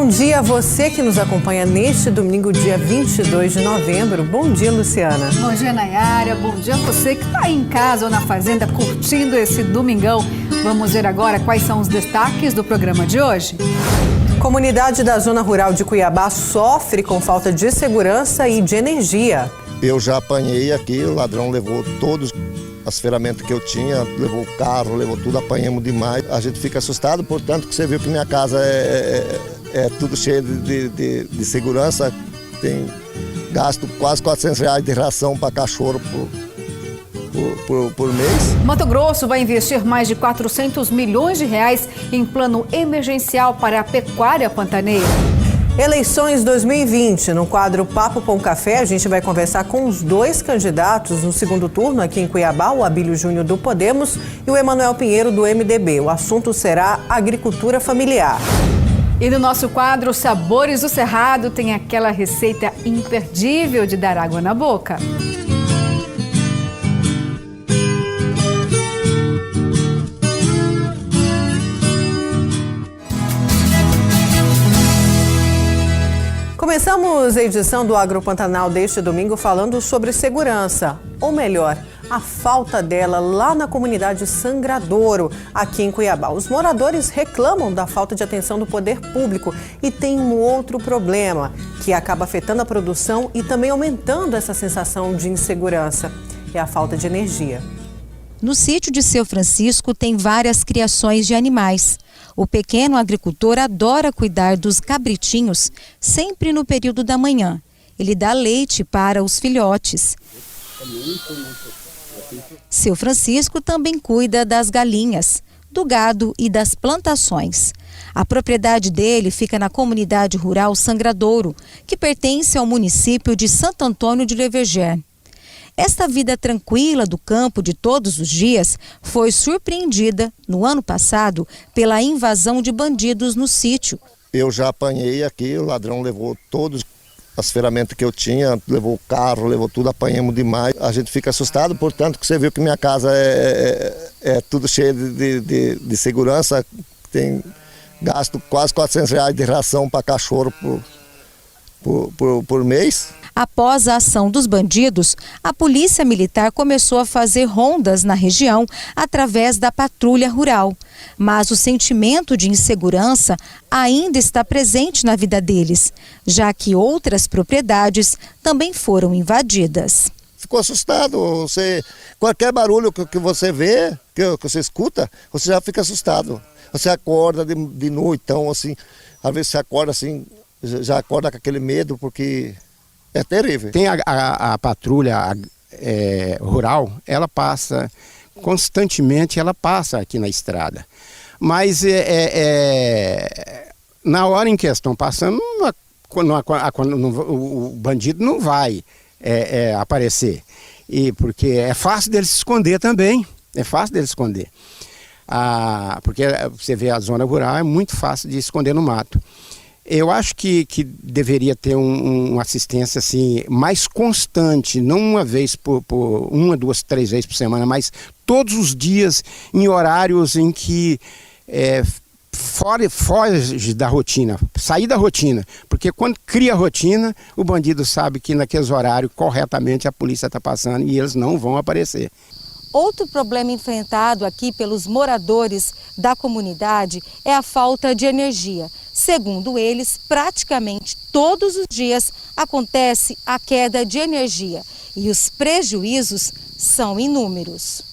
Bom dia a você que nos acompanha neste domingo, dia 22 de novembro. Bom dia, Luciana. Bom dia, Nayara. Bom dia a você que está aí em casa ou na fazenda curtindo esse domingão. Vamos ver agora quais são os destaques do programa de hoje. Comunidade da zona rural de Cuiabá sofre com falta de segurança e de energia. Eu já apanhei aqui, o ladrão levou todas as ferramentas que eu tinha, levou o carro, levou tudo, apanhamos demais. A gente fica assustado, portanto, que você viu que minha casa é tudo cheio de segurança. Tem gasto quase R$400 de ração para cachorro por mês. Mato Grosso vai investir mais de R$400 milhões em plano emergencial para a pecuária pantaneira. Eleições 2020. No quadro Papo Pão Café, a gente vai conversar com os dois candidatos no segundo turno aqui em Cuiabá, o Abílio Júnior do Podemos e o Emanuel Pinheiro do MDB. O assunto será agricultura familiar. E no nosso quadro Sabores do Cerrado tem aquela receita imperdível de dar água na boca. Começamos a edição do Agro Pantanal deste domingo falando sobre segurança, ou melhor, a falta dela lá na comunidade Sangradouro, aqui em Cuiabá. Os moradores reclamam da falta de atenção do poder público e tem um outro problema que acaba afetando a produção e também aumentando essa sensação de insegurança, é a falta de energia. No sítio de Seu Francisco tem várias criações de animais. O pequeno agricultor adora cuidar dos cabritinhos sempre no período da manhã. Ele dá leite para os filhotes. Seu Francisco também cuida das galinhas, do gado e das plantações. A propriedade dele fica na comunidade rural Sangradouro, que pertence ao município de Santo Antônio de Leverger. Esta vida tranquila do campo de todos os dias foi surpreendida, no ano passado, pela invasão de bandidos no sítio. Eu já apanhei aqui, o ladrão levou todas as ferramentas que eu tinha, levou o carro, levou tudo, apanhamos demais. A gente fica assustado, portanto, que você viu que minha casa é tudo cheio de segurança. Tem gasto quase R$400 de ração para cachorro por mês. Após a ação dos bandidos, a Polícia Militar começou a fazer rondas na região através da patrulha rural. Mas o sentimento de insegurança ainda está presente na vida deles, já que outras propriedades também foram invadidas. Ficou assustado, qualquer barulho que você vê, que você escuta, você já fica assustado. Você acorda de noite, então assim, às vezes você acorda assim, já acorda com aquele medo, porque é terrível. Tem a patrulha rural, ela passa constantemente, ela passa aqui na estrada. Mas na hora em que estão passando, o bandido não vai aparecer. Porque é fácil dele se esconder também, é fácil dele se esconder. Porque você vê a zona rural, é muito fácil de esconder no mato. Eu acho que deveria ter uma assistência assim, mais constante, não uma vez por uma, duas, três vezes por semana, mas todos os dias em horários em que foge da rotina, sair da rotina. Porque quando cria rotina, o bandido sabe que naqueles horários corretamente a polícia está passando e eles não vão aparecer. Outro problema enfrentado aqui pelos moradores da comunidade é a falta de energia. Segundo eles, praticamente todos os dias acontece a queda de energia e os prejuízos são inúmeros.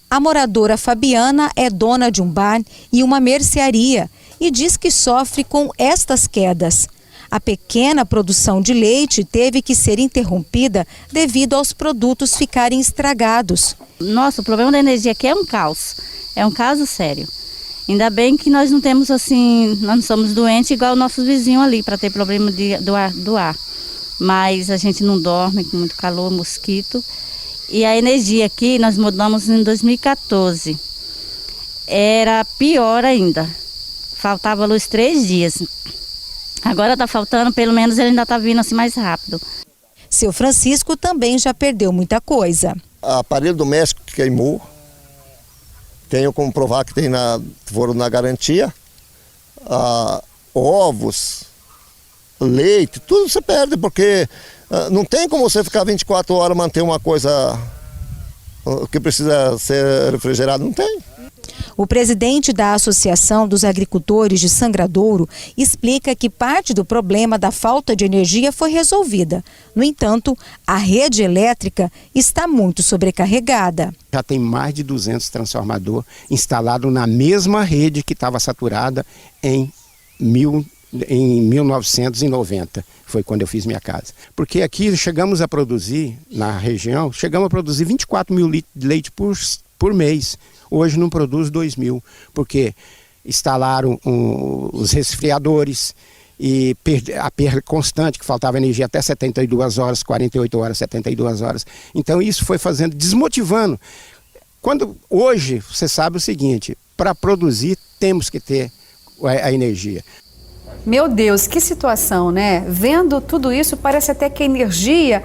A moradora Fabiana é dona de um bar e uma mercearia e diz que sofre com estas quedas. A pequena produção de leite teve que ser interrompida devido aos produtos ficarem estragados. Nossa, o problema da energia aqui é um caos sério. Ainda bem que nós não temos assim, nós não somos doentes igual nossos vizinhos ali para ter problema do ar. Mas a gente não dorme com muito calor, mosquito. E a energia aqui, nós mudamos em 2014. Era pior ainda. Faltava luz 3 dias. Agora está faltando, pelo menos ele ainda está vindo assim mais rápido. Seu Francisco também já perdeu muita coisa. Aparelho doméstico que queimou. Tenho como provar que foram na garantia. Ovos, leite, tudo você perde, porque não tem como você ficar 24 horas manter uma coisa que precisa ser refrigerada, não tem. O presidente da Associação dos Agricultores de Sangradouro explica que parte do problema da falta de energia foi resolvida. No entanto, a rede elétrica está muito sobrecarregada. Já tem mais de 200 transformadores instalados na mesma rede que estava saturada em 1990, foi quando eu fiz minha casa. Porque aqui chegamos a produzir, na região, 24 mil litros de leite por mês. Hoje não produz 2 mil, porque instalaram os resfriadores e a perda constante, que faltava energia até 72 horas, 48 horas, 72 horas. Então isso foi desmotivando. Hoje, você sabe o seguinte, para produzir temos que ter a energia. Meu Deus, que situação, né? Vendo tudo isso, parece até que a energia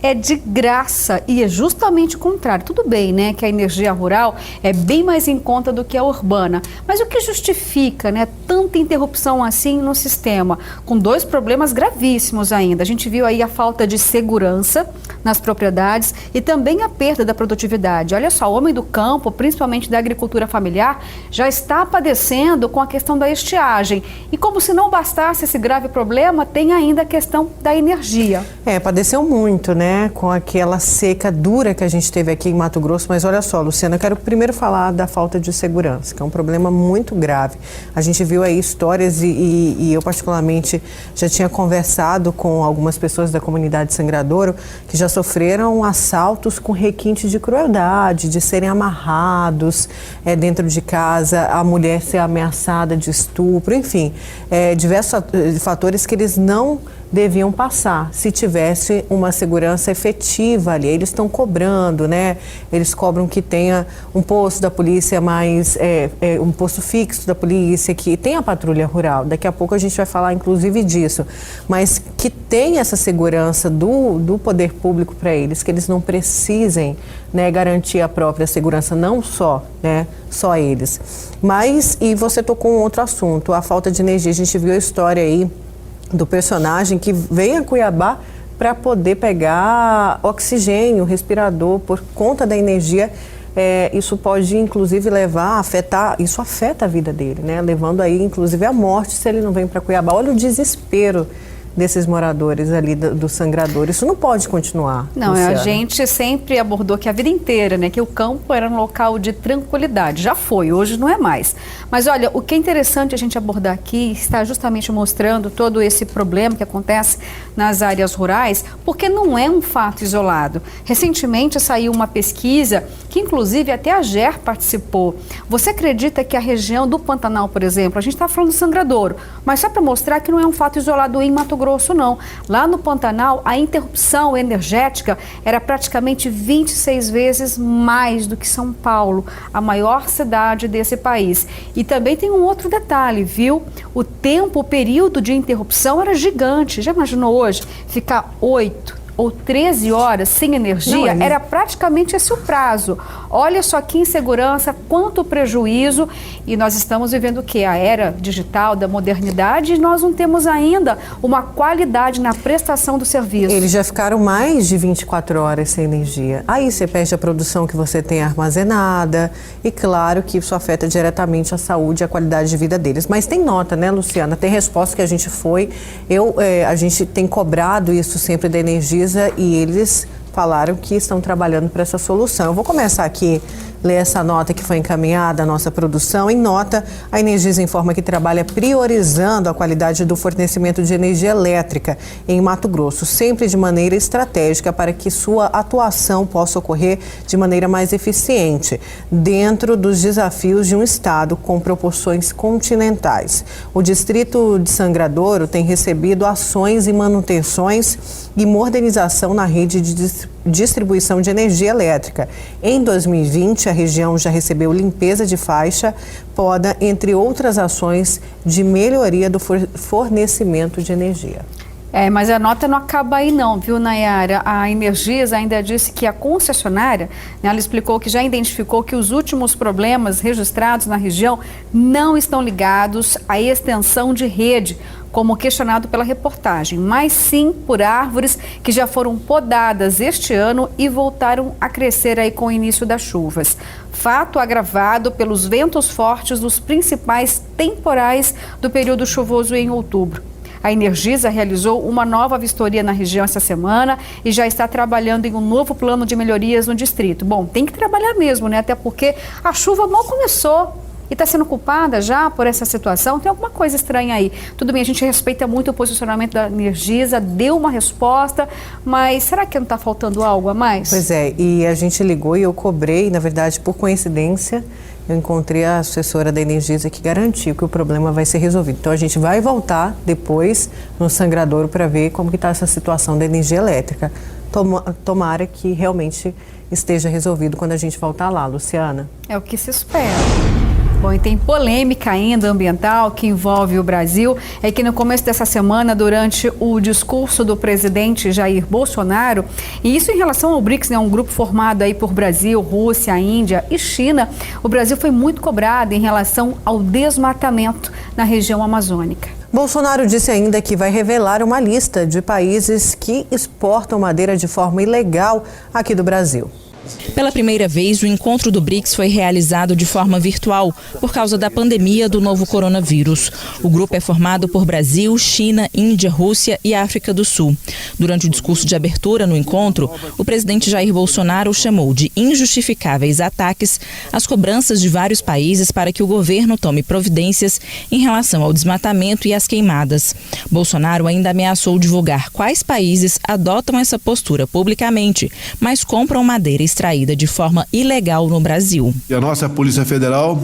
é de graça e é justamente o contrário. Tudo bem, né, que a energia rural é bem mais em conta do que a urbana, mas o que justifica, né, tanta interrupção assim no sistema, com 2 problemas gravíssimos ainda. A gente viu aí a falta de segurança nas propriedades e também a perda da produtividade. Olha só, o homem do campo, principalmente da agricultura familiar, já está padecendo com a questão da estiagem. E como se não bastasse esse grave problema, tem ainda a questão da energia. Padeceu muito, né? Com aquela seca dura que a gente teve aqui em Mato Grosso, mas olha só, Luciana, eu quero primeiro falar da falta de segurança, que é um problema muito grave. A gente viu aí histórias e eu particularmente já tinha conversado com algumas pessoas da comunidade Sangradouro que já sofreram assaltos com requinte de crueldade, de serem amarrados dentro de casa, a mulher ser ameaçada de estupro, enfim, diversos fatores que eles não deviam passar se tivesse uma segurança efetiva ali. Eles estão cobrando, né? Eles cobram que tenha um posto da polícia um posto fixo da polícia, que tenha a patrulha rural. Daqui a pouco a gente vai falar inclusive disso, mas que tenha essa segurança do poder público para eles, que eles não precisem, né, garantir a própria segurança, não só, né, só eles. Mas, e você tocou um outro assunto, a falta de energia. A gente viu a história aí do personagem que veio a Cuiabá para poder pegar oxigênio, respirador, por conta da energia. Isso pode, inclusive, isso afeta a vida dele, né? Levando aí, inclusive, à morte se ele não vem para Cuiabá. Olha o desespero desses moradores ali do Sangradouro. Isso não pode continuar. Não, Luciana. a gente sempre abordou que a vida inteira, né, que o campo era um local de tranquilidade. Já foi, hoje não é mais. Mas olha, o que é interessante a gente abordar aqui está justamente mostrando todo esse problema que acontece nas áreas rurais, porque não é um fato isolado. Recentemente saiu uma pesquisa que inclusive até a GER participou. Você acredita que a região do Pantanal, por exemplo, a gente está falando do Sangradouro, mas só para mostrar que não é um fato isolado em Mato Grosso, não. Lá no Pantanal, a interrupção energética era praticamente 26 vezes mais do que São Paulo, a maior cidade desse país. E também tem um outro detalhe, viu? O período de interrupção era gigante. Já imaginou hoje ficar 8 ou 13 horas sem energia? Era praticamente esse o prazo. Olha só que insegurança, quanto prejuízo. E nós estamos vivendo o quê? A era digital, da modernidade, e nós não temos ainda uma qualidade na prestação do serviço. Eles já ficaram mais de 24 horas sem energia. Aí você perde a produção que você tem armazenada e claro que isso afeta diretamente a saúde e a qualidade de vida deles. Mas tem nota, né, Luciana? Tem resposta que a gente a gente tem cobrado isso sempre da Energisa e eles falaram que estão trabalhando para essa solução. Eu vou começar aqui ler essa nota que foi encaminhada à nossa produção. Em nota, a Energisa informa que trabalha priorizando a qualidade do fornecimento de energia elétrica em Mato Grosso, sempre de maneira estratégica para que sua atuação possa ocorrer de maneira mais eficiente, dentro dos desafios de um estado com proporções continentais. O distrito de Sangradouro tem recebido ações e manutenções e modernização na rede de distribuição de energia elétrica. Em 2020, a região já recebeu limpeza de faixa, poda, entre outras ações de melhoria do fornecimento de energia. Mas a nota não acaba aí não, viu, Nayara? A Energisa ainda disse que a concessionária, né, ela explicou que já identificou que os últimos problemas registrados na região não estão ligados à extensão de rede, como questionado pela reportagem, mas sim por árvores que já foram podadas este ano e voltaram a crescer aí com o início das chuvas. Fato agravado pelos ventos fortes dos principais temporais do período chuvoso em outubro. A Energisa realizou uma nova vistoria na região essa semana e já está trabalhando em um novo plano de melhorias no distrito. Bom, tem que trabalhar mesmo, né? Até porque a chuva mal começou e está sendo culpada já por essa situação. Tem alguma coisa estranha aí. Tudo bem, a gente respeita muito o posicionamento da Energisa, deu uma resposta, mas será que não está faltando algo a mais? Pois é, e a gente ligou e eu cobrei, na verdade, por coincidência, eu encontrei a assessora da Energisa que garantiu que o problema vai ser resolvido. Então a gente vai voltar depois no Sangradouro para ver como que está essa situação da energia elétrica. Tomara que realmente esteja resolvido quando a gente voltar lá, Luciana. É o que se espera. Bom, e tem polêmica ainda ambiental que envolve o Brasil. É que no começo dessa semana, durante o discurso do presidente Jair Bolsonaro, e isso em relação ao BRICS, né, um grupo formado aí por Brasil, Rússia, Índia e China, o Brasil foi muito cobrado em relação ao desmatamento na região amazônica. Bolsonaro disse ainda que vai revelar uma lista de países que exportam madeira de forma ilegal aqui do Brasil. Pela primeira vez, o encontro do BRICS foi realizado de forma virtual por causa da pandemia do novo coronavírus. O grupo é formado por Brasil, China, Índia, Rússia e África do Sul. Durante o discurso de abertura no encontro, o presidente Jair Bolsonaro chamou de injustificáveis ataques às cobranças de vários países para que o governo tome providências em relação ao desmatamento e às queimadas. Bolsonaro ainda ameaçou divulgar quais países adotam essa postura publicamente, mas compram madeira extraída de forma ilegal no Brasil. E a nossa Polícia Federal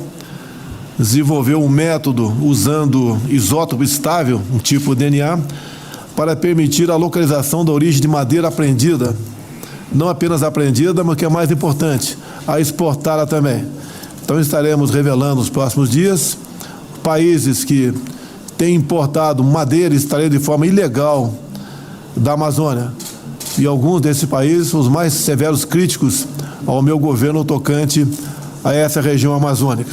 desenvolveu um método usando isótopo estável, um tipo DNA, para permitir a localização da origem de madeira apreendida. Não apenas apreendida, mas que é mais importante, a exportada também. Então estaremos revelando nos próximos dias países que têm importado madeira extraída de forma ilegal da Amazônia. E alguns desses países, os mais severos críticos ao meu governo tocante a essa região amazônica.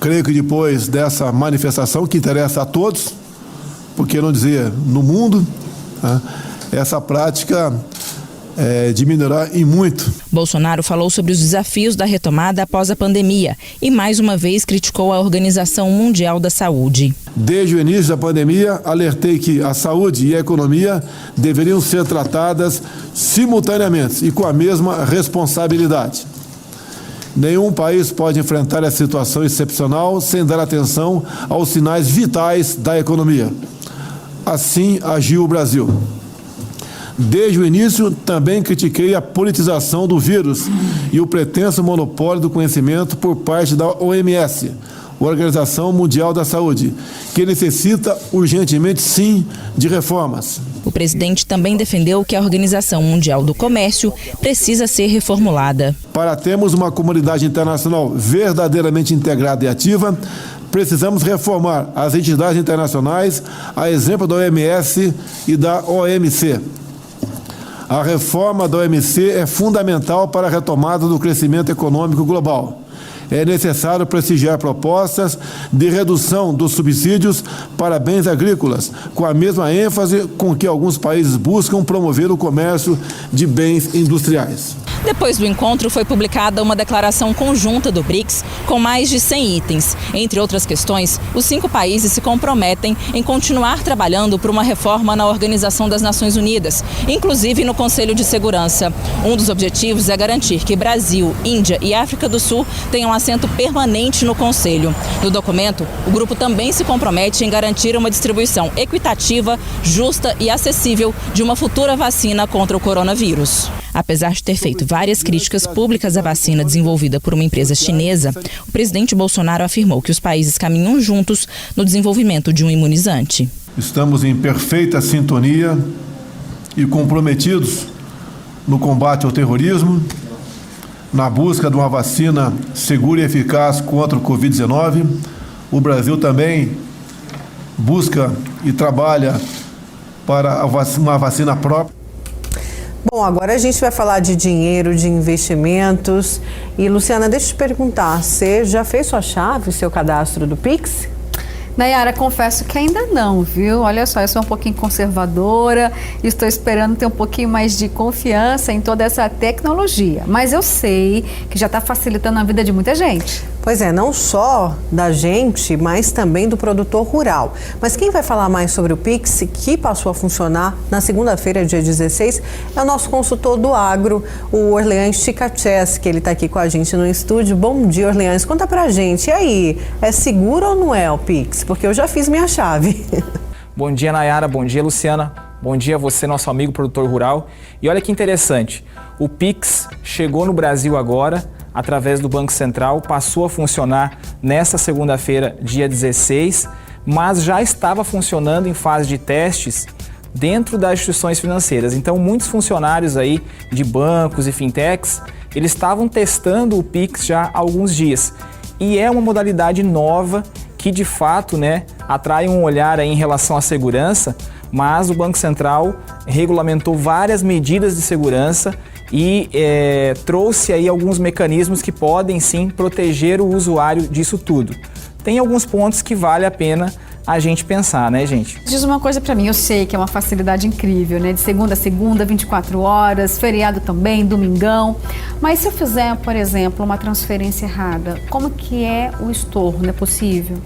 Creio que depois dessa manifestação, que interessa a todos, por que não dizer no mundo, né, essa prática diminuirá em muito. Bolsonaro falou sobre os desafios da retomada após a pandemia e mais uma vez criticou a Organização Mundial da Saúde. Desde o início da pandemia, alertei que a saúde e a economia deveriam ser tratadas simultaneamente e com a mesma responsabilidade. Nenhum país pode enfrentar essa situação excepcional sem dar atenção aos sinais vitais da economia. Assim agiu o Brasil. Desde o início, também critiquei a politização do vírus e o pretenso monopólio do conhecimento por parte da OMS, Organização Mundial da Saúde, que necessita urgentemente, sim, de reformas. O presidente também defendeu que a Organização Mundial do Comércio precisa ser reformulada. Para termos uma comunidade internacional verdadeiramente integrada e ativa, precisamos reformar as entidades internacionais, a exemplo da OMS e da OMC. A reforma da OMC é fundamental para a retomada do crescimento econômico global. É necessário prestigiar propostas de redução dos subsídios para bens agrícolas, com a mesma ênfase com que alguns países buscam promover o comércio de bens industriais. Depois do encontro, foi publicada uma declaração conjunta do BRICS com mais de 100 itens. Entre outras questões, os 5 países se comprometem em continuar trabalhando por uma reforma na Organização das Nações Unidas, inclusive no Conselho de Segurança. Um dos objetivos é garantir que Brasil, Índia e África do Sul tenham assento permanente no Conselho. No documento, o grupo também se compromete em garantir uma distribuição equitativa, justa e acessível de uma futura vacina contra o coronavírus. Apesar de ter feito várias críticas públicas à vacina desenvolvida por uma empresa chinesa, o presidente Bolsonaro afirmou que os países caminham juntos no desenvolvimento de um imunizante. Estamos em perfeita sintonia e comprometidos no combate ao terrorismo, na busca de uma vacina segura e eficaz contra o Covid-19. O Brasil também busca e trabalha para uma vacina própria. Bom, agora a gente vai falar de dinheiro, de investimentos. E, Luciana, deixa eu te perguntar, você já fez sua chave, seu cadastro do Pix? Nayara, confesso que ainda não, viu? Olha só, eu sou um pouquinho conservadora, estou esperando ter um pouquinho mais de confiança em toda essa tecnologia. Mas eu sei que já está facilitando a vida de muita gente. Pois é, não só da gente, mas também do produtor rural. Mas quem vai falar mais sobre o Pix, que passou a funcionar na segunda-feira, dia 16, é o nosso consultor do agro, o Orleans Chicachés, que ele está aqui com a gente no estúdio. Bom dia, Orleans. Conta pra gente, e aí, é seguro ou não é o Pix? Porque eu já fiz minha chave. Bom dia, Nayara. Bom dia, Luciana. Bom dia a você, nosso amigo produtor rural. E olha que interessante, o Pix chegou no Brasil agora, através do Banco Central, passou a funcionar nesta segunda-feira, dia 16, mas já estava funcionando em fase de testes dentro das instituições financeiras. Então, muitos funcionários aí de bancos e fintechs, eles estavam testando o Pix já há alguns dias. E é uma modalidade nova que, de fato, atrai um olhar aí em relação à segurança, mas o Banco Central regulamentou várias medidas de segurança e trouxe aí alguns mecanismos que podem sim proteger o usuário disso tudo. Tem alguns pontos que vale a pena a gente pensar, né, gente? Diz uma coisa pra mim, eu sei que é uma facilidade incrível, né? De segunda a segunda, 24 horas, feriado também, domingão. Mas se eu fizer, por exemplo, uma transferência errada, como que é o estorno? Não é possível?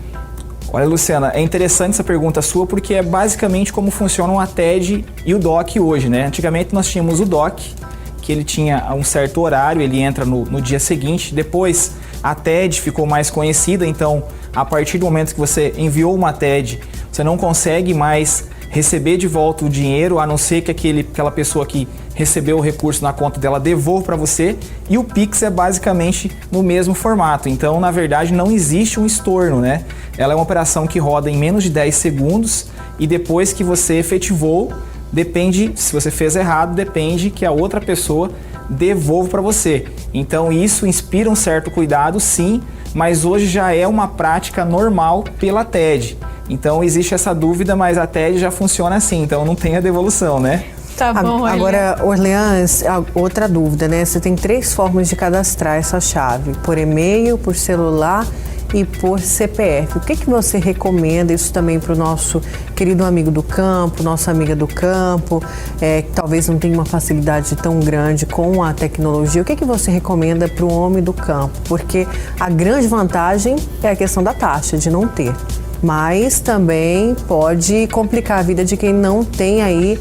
Olha, Luciana, é interessante essa pergunta sua porque é basicamente como funcionam a TED e o DOC hoje, né? Antigamente nós tínhamos o DOC, que ele tinha um certo horário, ele entra no dia seguinte. Depois a TED ficou mais conhecida, então a partir do momento que você enviou uma TED, você não consegue mais receber de volta o dinheiro, a não ser que aquela pessoa que recebeu o recurso na conta dela devolva para você, e o Pix é basicamente no mesmo formato. Então, na verdade, não existe um estorno, né? Ela é uma operação que roda em menos de 10 segundos e depois que você efetivou, depende, se você fez errado, depende que a outra pessoa devolva para você. Então, isso inspira um certo cuidado, sim, mas hoje já é uma prática normal pela TED. Então existe essa dúvida, mas a TED já funciona assim, então não tem a devolução, né? Tá bom, Agora, Orleans, outra dúvida, né? Você tem 3 formas de cadastrar essa chave, por e-mail, por celular e por CPF. O que você recomenda, isso também para o nosso querido amigo do campo, nossa amiga do campo, que talvez não tenha uma facilidade tão grande com a tecnologia. O que você recomenda para o homem do campo? Porque a grande vantagem é a questão da taxa, de não ter. Mas também pode complicar a vida de quem não tem aí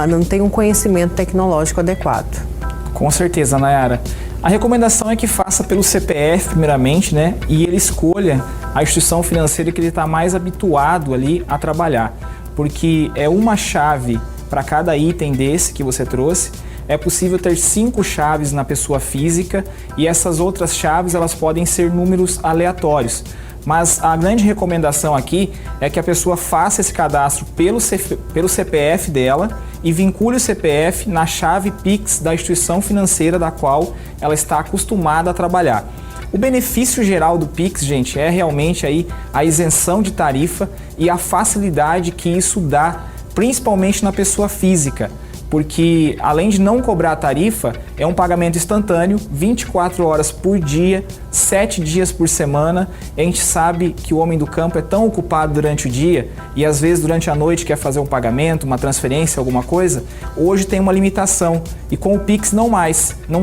não tem um conhecimento tecnológico adequado. Com certeza, Nayara. A recomendação é que faça pelo CPF primeiramente, né? E ele escolha a instituição financeira que ele está mais habituado ali a trabalhar. Porque é uma chave para cada item desse que você trouxe. É possível ter 5 chaves na pessoa física e essas outras chaves elas podem ser números aleatórios. Mas a grande recomendação aqui é que a pessoa faça esse cadastro pelo CPF dela e vincule o CPF na chave Pix da instituição financeira da qual ela está acostumada a trabalhar. O benefício geral do Pix, gente, é realmente aí a isenção de tarifa e a facilidade que isso dá, principalmente na pessoa física. Porque além de não cobrar a tarifa, é um pagamento instantâneo, 24 horas por dia, 7 dias por semana. E a gente sabe que o homem do campo é tão ocupado durante o dia e às vezes durante a noite quer fazer um pagamento, uma transferência, alguma coisa. Hoje tem uma limitação e com o Pix não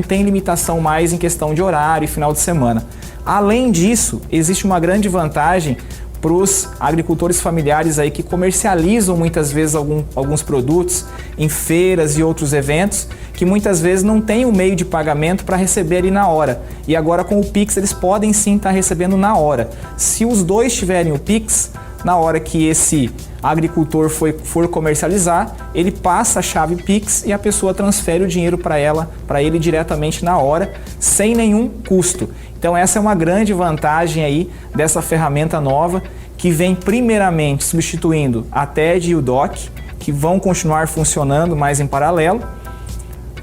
tem limitação mais em questão de horário e final de semana. Além disso, existe uma grande vantagem para os agricultores familiares aí que comercializam muitas vezes alguns produtos em feiras e outros eventos que muitas vezes não tem o meio de pagamento para receber ali na hora. E agora com o Pix eles podem sim estar recebendo na hora. Se os dois tiverem o Pix, na hora que esse agricultor for comercializar, ele passa a chave Pix e a pessoa transfere o dinheiro para ele diretamente na hora, sem nenhum custo. Então essa é uma grande vantagem aí dessa ferramenta nova que vem primeiramente substituindo a TED e o DOC, que vão continuar funcionando mais em paralelo.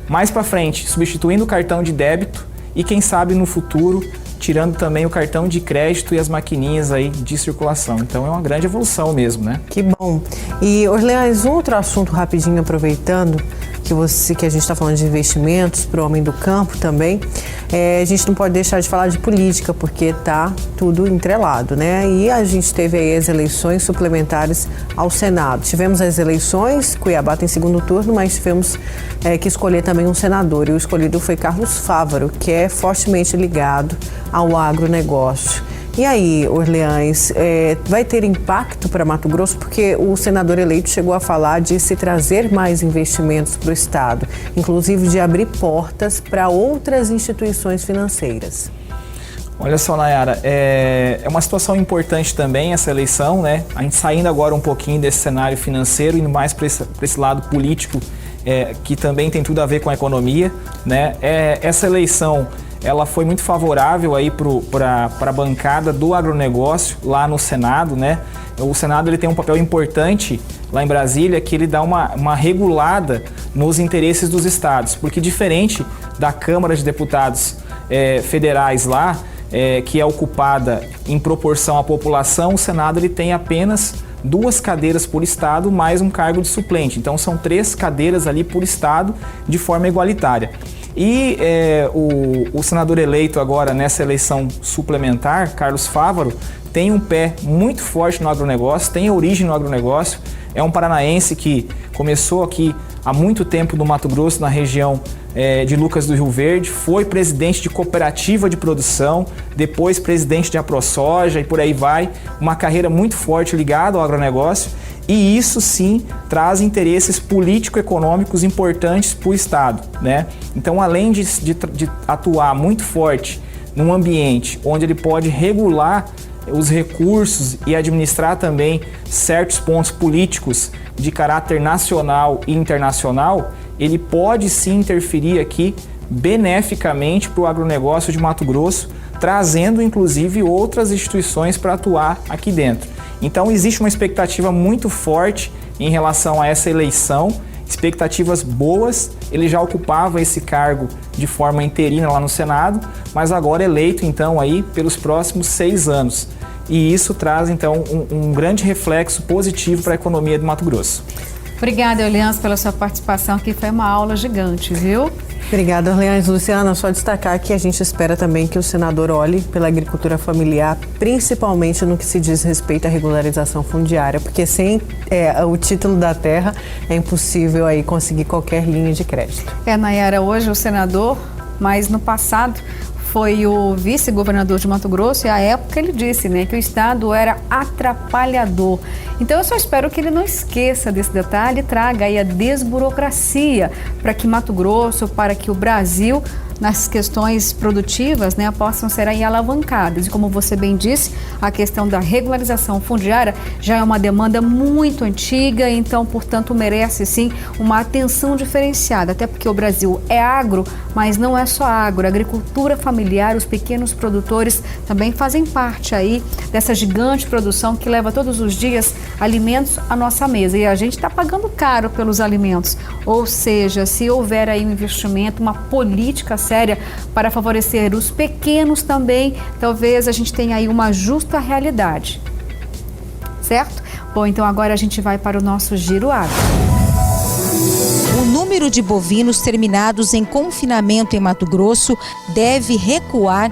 Mais para frente, substituindo o cartão de débito e quem sabe no futuro tirando também o cartão de crédito e as maquininhas aí de circulação. Então é uma grande evolução mesmo, né? Que bom. E, Orleans, outro assunto rapidinho, aproveitando que a gente está falando de investimentos para o homem do campo também, a gente não pode deixar de falar de política, porque está tudo entrelado, né? E a gente teve aí as eleições suplementares ao Senado. Tivemos as eleições, Cuiabá tem segundo turno, mas tivemos que escolher também um senador. E o escolhido foi Carlos Fávaro, que é fortemente ligado ao agronegócio. E aí, Orleans, vai ter impacto para Mato Grosso? Porque o senador eleito chegou a falar de se trazer mais investimentos para o Estado, inclusive de abrir portas para outras instituições financeiras. Olha só, Nayara, é uma situação importante também essa eleição, né? A gente saindo agora um pouquinho desse cenário financeiro, indo mais para esse lado político, que também tem tudo a ver com a economia, né? Essa eleição, ela foi muito favorável aí para a bancada do agronegócio lá no Senado, né? O Senado ele tem um papel importante lá em Brasília, que ele dá uma regulada nos interesses dos estados, porque diferente da Câmara de Deputados federais lá, que é ocupada em proporção à população, o Senado ele tem apenas 2 cadeiras por estado, mais um cargo de suplente. Então são 3 cadeiras ali por estado de forma igualitária. E o senador eleito agora nessa eleição suplementar, Carlos Fávaro, tem um pé muito forte no agronegócio, tem origem no agronegócio, é um paranaense que começou aqui há muito tempo no Mato Grosso, na região de Lucas do Rio Verde, foi presidente de cooperativa de produção, depois presidente de AproSoja e por aí vai, uma carreira muito forte ligada ao agronegócio. E isso sim traz interesses político-econômicos importantes para o Estado, né? Então, além de atuar muito forte num ambiente onde ele pode regular os recursos e administrar também certos pontos políticos de caráter nacional e internacional, ele pode sim interferir aqui beneficamente para o agronegócio de Mato Grosso, trazendo inclusive outras instituições para atuar aqui dentro. Então existe uma expectativa muito forte em relação a essa eleição, expectativas boas. Ele já ocupava esse cargo de forma interina lá no Senado, mas agora eleito então aí pelos próximos 6 anos. E isso traz então um grande reflexo positivo para a economia do Mato Grosso. Obrigada, Orleans, pela sua participação aqui, foi uma aula gigante, viu? Obrigada, Orleans. Luciana, só destacar que a gente espera também que o senador olhe pela agricultura familiar, principalmente no que se diz respeito à regularização fundiária, porque sem o título da terra é impossível aí conseguir qualquer linha de crédito. Nayara, hoje o senador, mas no passado foi o vice-governador de Mato Grosso e à época ele disse, né, que o Estado era atrapalhador. Então eu só espero que ele não esqueça desse detalhe e traga aí a desburocracia para que Mato Grosso, para que o Brasil, nas questões produtivas, né, possam ser aí alavancadas. E como você bem disse, a questão da regularização fundiária já é uma demanda muito antiga, então, portanto, merece sim uma atenção diferenciada, até porque o Brasil é agro, mas não é só agro. A agricultura familiar, os pequenos produtores também fazem parte aí dessa gigante produção que leva todos os dias alimentos à nossa mesa. E a gente está pagando caro pelos alimentos. Ou seja, se houver aí um investimento, uma política séria para favorecer os pequenos também, talvez a gente tenha aí uma justa realidade. Certo? Bom, então agora a gente vai para o nosso Giro Agro. O número de bovinos terminados em confinamento em Mato Grosso deve recuar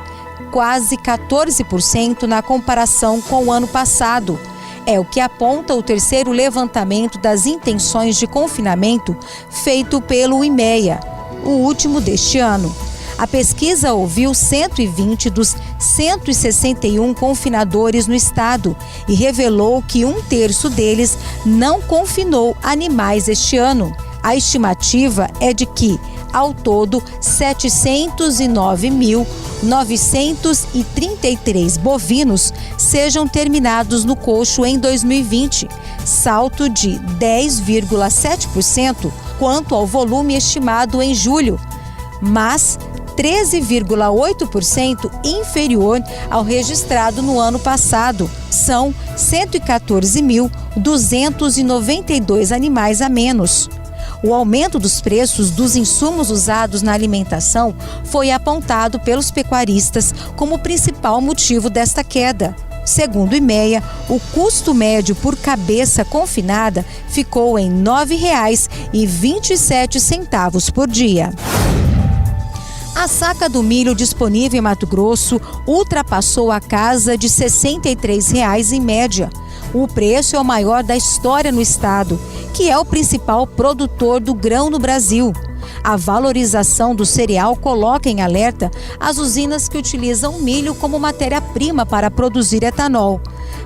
quase 14% na comparação com o ano passado. É o que aponta o terceiro levantamento das intenções de confinamento feito pelo IMEA, o último deste ano. A pesquisa ouviu 120 dos 161 confinadores no estado e revelou que 1/3 deles não confinou animais este ano. A estimativa é de que, ao todo, 709.933 bovinos sejam terminados no coxo em 2020, salto de 10,7% quanto ao volume estimado em julho, mas 13,8% inferior ao registrado no ano passado. São 114.292 animais a menos. O aumento dos preços dos insumos usados na alimentação foi apontado pelos pecuaristas como o principal motivo desta queda. Segundo o IMEA, o custo médio por cabeça confinada ficou em R$ 9,27 por dia. A saca do milho disponível em Mato Grosso ultrapassou a casa de R$ 63,00 em média. O preço é o maior da história no estado, que é o principal produtor do grão no Brasil. A valorização do cereal coloca em alerta as usinas que utilizam milho como matéria-prima para produzir etanol.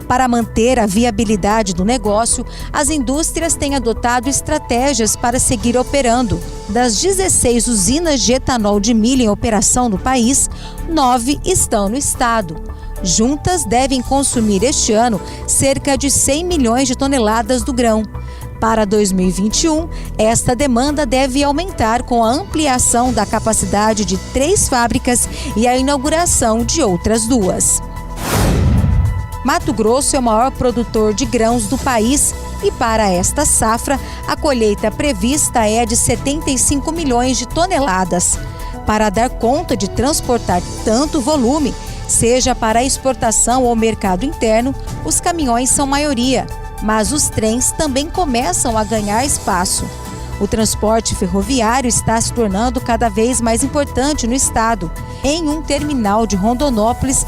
Para manter a viabilidade do negócio, as indústrias têm adotado estratégias para seguir operando. Das 16 usinas de etanol de milho em operação no país, 9 estão no estado. Juntas devem consumir este ano cerca de 100 milhões de toneladas do grão. Para 2021, esta demanda deve aumentar com a ampliação da capacidade de 3 fábricas e a inauguração de outras 2. Mato Grosso é o maior produtor de grãos do país e para esta safra, a colheita prevista é de 75 milhões de toneladas. Para dar conta de transportar tanto volume, seja para exportação ou mercado interno, os caminhões são maioria, mas os trens também começam a ganhar espaço. O transporte ferroviário está se tornando cada vez mais importante no estado. Em um terminal de Rondonópolis,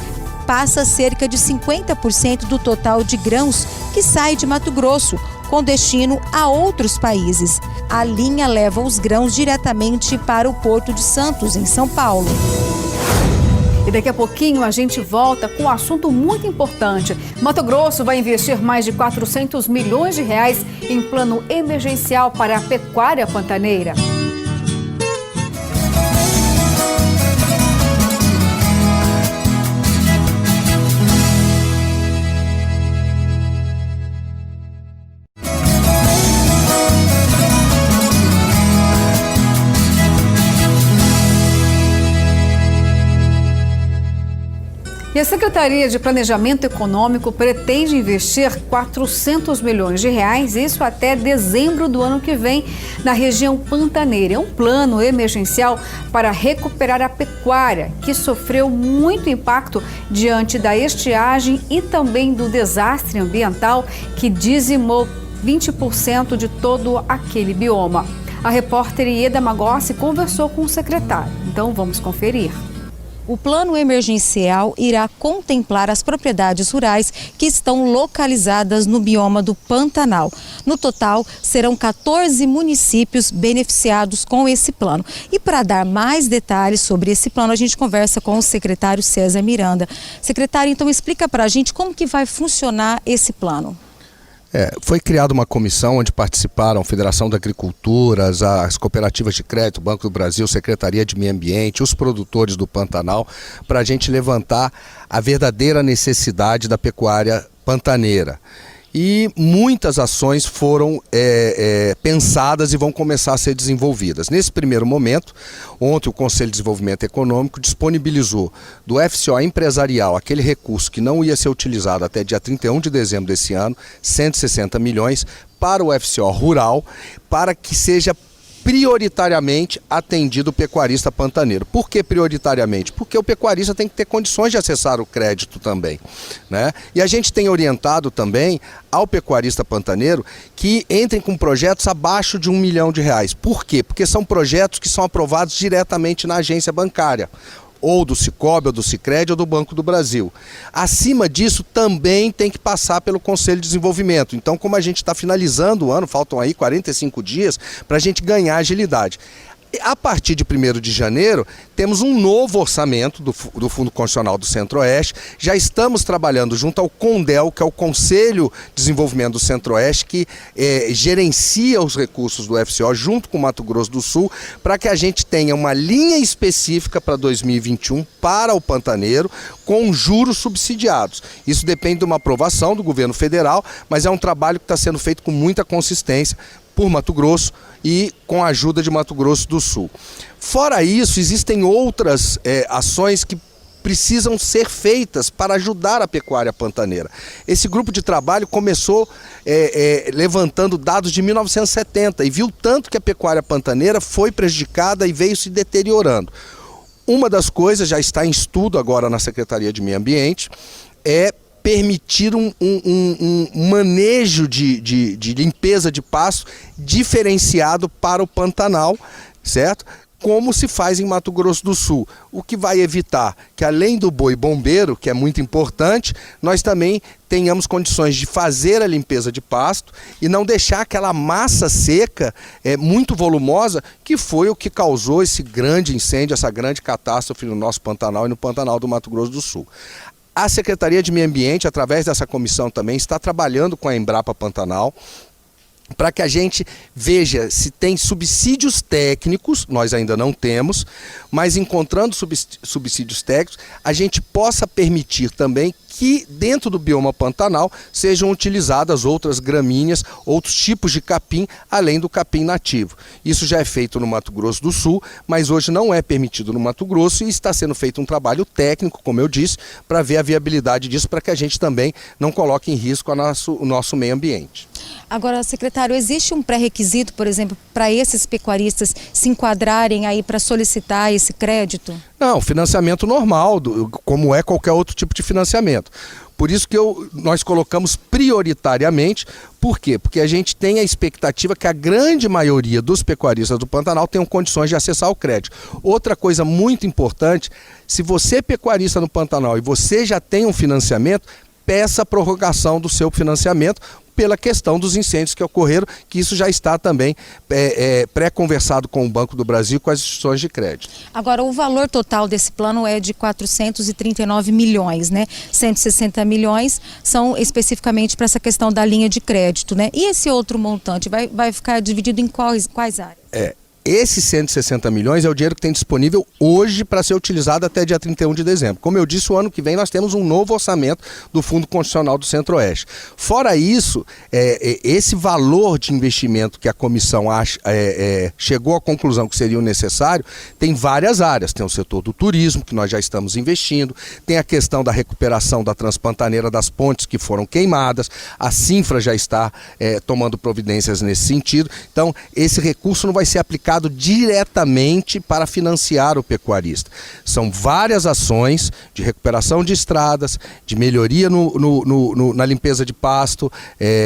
passa cerca de 50% do total de grãos que sai de Mato Grosso, com destino a outros países. A linha leva os grãos diretamente para o Porto de Santos, em São Paulo. E daqui a pouquinho a gente volta com um assunto muito importante. Mato Grosso vai investir mais de 400 milhões de reais em plano emergencial para a pecuária pantaneira. E a Secretaria de Planejamento Econômico pretende investir 400 milhões de reais, isso até dezembro do ano que vem, na região pantaneira. É um plano emergencial para recuperar a pecuária, que sofreu muito impacto diante da estiagem e também do desastre ambiental que dizimou 20% de todo aquele bioma. A repórter Ieda Magossi conversou com o secretário. Então vamos conferir. O plano emergencial irá contemplar as propriedades rurais que estão localizadas no bioma do Pantanal. No total, serão 14 municípios beneficiados com esse plano. E para dar mais detalhes sobre esse plano, a gente conversa com o secretário César Miranda. Secretário, então explica para a gente como que vai funcionar esse plano. Foi criada uma comissão onde participaram a Federação da Agricultura, as cooperativas de crédito, Banco do Brasil, Secretaria de Meio Ambiente, os produtores do Pantanal, para a gente levantar a verdadeira necessidade da pecuária pantaneira. E muitas ações foram pensadas e vão começar a ser desenvolvidas. Nesse primeiro momento, ontem o Conselho de Desenvolvimento Econômico disponibilizou do FCO empresarial aquele recurso que não ia ser utilizado até dia 31 de dezembro desse ano, 160 milhões, para o FCO rural, para que seja prioritariamente atendido o pecuarista pantaneiro. Por que prioritariamente? Porque o pecuarista tem que ter condições de acessar o crédito também, né? E a gente tem orientado também ao pecuarista pantaneiro que entrem com projetos abaixo de R$1 milhão. Por quê? Porque são projetos que são aprovados diretamente na agência bancária, ou do Sicob, ou do Sicredi, ou do Banco do Brasil. Acima disso, também tem que passar pelo Conselho de Desenvolvimento. Então, como a gente está finalizando o ano, faltam aí 45 dias para a gente ganhar agilidade. A partir de 1º de janeiro, temos um novo orçamento do Fundo Constitucional do Centro-Oeste. Já estamos trabalhando junto ao CONDEL, que é o Conselho de Desenvolvimento do Centro-Oeste, que gerencia os recursos do FCO junto com o Mato Grosso do Sul, para que a gente tenha uma linha específica para 2021 para o pantaneiro, com juros subsidiados. Isso depende de uma aprovação do governo federal, mas é um trabalho que está sendo feito com muita consistência por Mato Grosso e com a ajuda de Mato Grosso do Sul. Fora isso, existem outras ações que precisam ser feitas para ajudar a pecuária pantaneira. Esse grupo de trabalho começou levantando dados de 1970 e viu tanto que a pecuária pantaneira foi prejudicada e veio se deteriorando. Uma das coisas, já está em estudo agora na Secretaria de Meio Ambiente, é permitir um manejo de limpeza de pasto diferenciado para o Pantanal, certo? Como se faz em Mato Grosso do Sul, o que vai evitar que, além do boi bombeiro, que é muito importante, nós também tenhamos condições de fazer a limpeza de pasto e não deixar aquela massa seca muito volumosa, que foi o que causou esse grande incêndio, essa grande catástrofe no nosso Pantanal e no Pantanal do Mato Grosso do Sul. A Secretaria de Meio Ambiente, através dessa comissão também, está trabalhando com a Embrapa Pantanal, para que a gente veja se tem subsídios técnicos, nós ainda não temos, mas encontrando subsídios técnicos, a gente possa permitir também que dentro do bioma pantanal sejam utilizadas outras gramíneas, outros tipos de capim, além do capim nativo. Isso já é feito no Mato Grosso do Sul, mas hoje não é permitido no Mato Grosso e está sendo feito um trabalho técnico, como eu disse, para ver a viabilidade disso, para que a gente também não coloque em risco o nosso meio ambiente. Agora, secretário, existe um pré-requisito, por exemplo, para esses pecuaristas se enquadrarem aí para solicitar esse crédito? Não, financiamento normal, como é qualquer outro tipo de financiamento. Por isso que nós colocamos prioritariamente. Por quê? Porque a gente tem a expectativa que a grande maioria dos pecuaristas do Pantanal tenham condições de acessar o crédito. Outra coisa muito importante, se você é pecuarista no Pantanal e você já tem um financiamento, peça a prorrogação do seu financiamento, pela questão dos incêndios que ocorreram, que isso já está também pré-conversado com o Banco do Brasil e com as instituições de crédito. Agora, o valor total desse plano é de 439 milhões, né? 160 milhões são especificamente para essa questão da linha de crédito, né? E esse outro montante vai ficar dividido em quais áreas? Esses 160 milhões é o dinheiro que tem disponível hoje para ser utilizado até dia 31 de dezembro. Como eu disse, o ano que vem nós temos um novo orçamento do Fundo Constitucional do Centro-Oeste. Fora isso, esse valor de investimento que a comissão chegou à conclusão que seria necessário, tem várias áreas. Tem o setor do turismo, que nós já estamos investindo, tem a questão da recuperação da Transpantaneira das pontes que foram queimadas, a Cinfra já está tomando providências nesse sentido. Então, esse recurso não vai ser aplicado diretamente para financiar o pecuarista. São várias ações de recuperação de estradas, de melhoria na limpeza de pasto,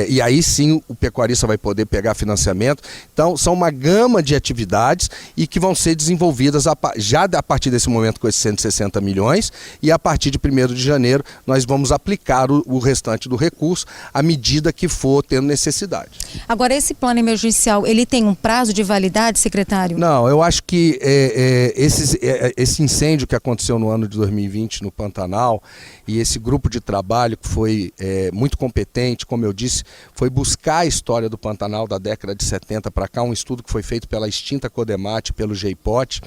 e aí sim o pecuarista vai poder pegar financiamento. Então são uma gama de atividades e que vão ser desenvolvidas já a partir desse momento com esses 160 milhões e a partir de 1º de janeiro nós vamos aplicar o restante do recurso à medida que for tendo necessidade. Agora, esse plano emergencial, ele tem um prazo de validade, secretário? Não, eu acho que esse incêndio que aconteceu no ano de 2020 no Pantanal e esse grupo de trabalho que foi muito competente, como eu disse, foi buscar a história do Pantanal da década de 70 para cá, um estudo que foi feito pela extinta Codemate, pelo GEIPOT,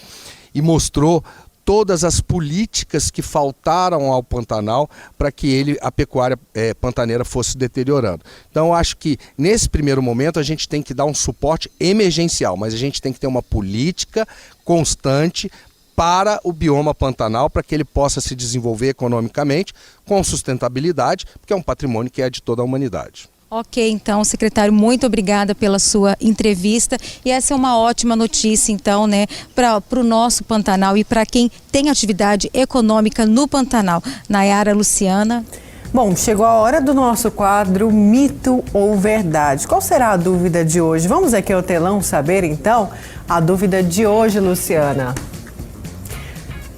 e mostrou todas as políticas que faltaram ao Pantanal para que a pecuária pantaneira fosse deteriorando. Então eu acho que nesse primeiro momento a gente tem que dar um suporte emergencial, mas a gente tem que ter uma política constante para o bioma Pantanal, para que ele possa se desenvolver economicamente com sustentabilidade, porque é um patrimônio que é de toda a humanidade. Ok, então, secretário, muito obrigada pela sua entrevista e essa é uma ótima notícia, então, né, para o nosso Pantanal e para quem tem atividade econômica no Pantanal. Nayara, Luciana. Bom, chegou a hora do nosso quadro Mito ou Verdade. Qual será a dúvida de hoje? Vamos aqui ao telão saber, então, a dúvida de hoje, Luciana.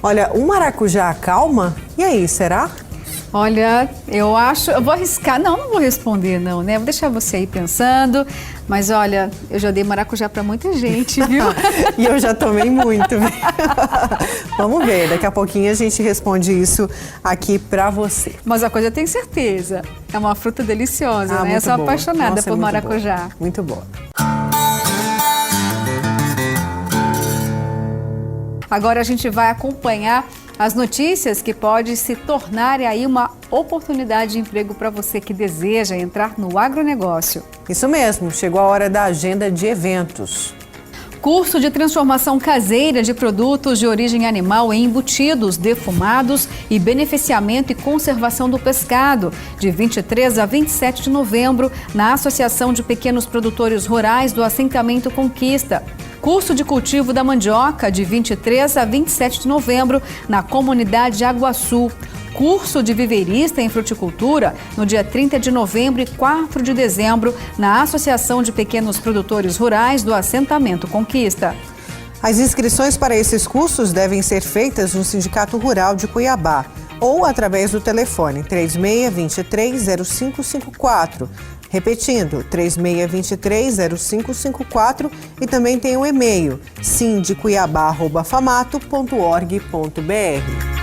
Olha, o maracujá acalma? E aí, será? Olha, eu vou arriscar, não vou responder não, né? Vou deixar você aí pensando, mas olha, eu já dei maracujá pra muita gente, viu? E eu já tomei muito. Vamos ver, daqui a pouquinho a gente responde isso aqui pra você. Mas a coisa eu tenho certeza, é uma fruta deliciosa, né? Eu sou apaixonada por maracujá. Muito boa. Agora a gente vai acompanhar as notícias que pode se tornar aí uma oportunidade de emprego para você que deseja entrar no agronegócio. Isso mesmo, chegou a hora da agenda de eventos. Curso de transformação caseira de produtos de origem animal em embutidos, defumados e beneficiamento e conservação do pescado, de 23 a 27 de novembro, na Associação de Pequenos Produtores Rurais do Assentamento Conquista. Curso de cultivo da mandioca, de 23 a 27 de novembro, na comunidade Aguaçu. Curso de viveirista em fruticultura no dia 30 de novembro e 4 de dezembro na Associação de Pequenos Produtores Rurais do Assentamento Conquista. As inscrições para esses cursos devem ser feitas no Sindicato Rural de Cuiabá ou através do telefone 3623-0554. Repetindo, 3623-0554 e também tem o e-mail sindicuiabá@famato.org.br.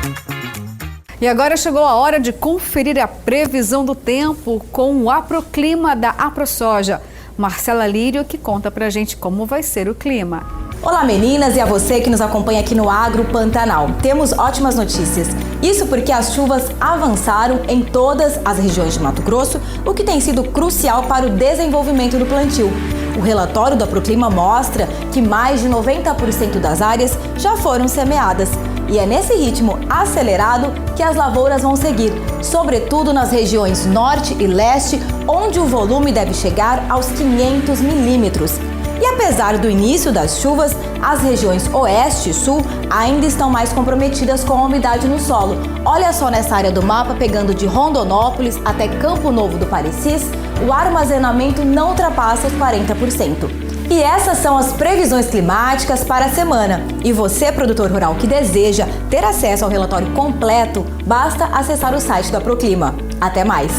E agora chegou a hora de conferir a previsão do tempo com o Aproclima da AproSoja. Marcela Lírio que conta pra gente como vai ser o clima. Olá meninas e a você que nos acompanha aqui no Agro Pantanal. Temos ótimas notícias. Isso porque as chuvas avançaram em todas as regiões de Mato Grosso, o que tem sido crucial para o desenvolvimento do plantio. O relatório do Aproclima mostra que mais de 90% das áreas já foram semeadas. E é nesse ritmo acelerado que as lavouras vão seguir, sobretudo nas regiões norte e leste, onde o volume deve chegar aos 500 milímetros. E apesar do início das chuvas, as regiões oeste e sul ainda estão mais comprometidas com a umidade no solo. Olha só nessa área do mapa, pegando de Rondonópolis até Campo Novo do Parecis, o armazenamento não ultrapassa os 40%. E essas são as previsões climáticas para a semana. E você, produtor rural que deseja ter acesso ao relatório completo, basta acessar o site do Aproclima. Até mais!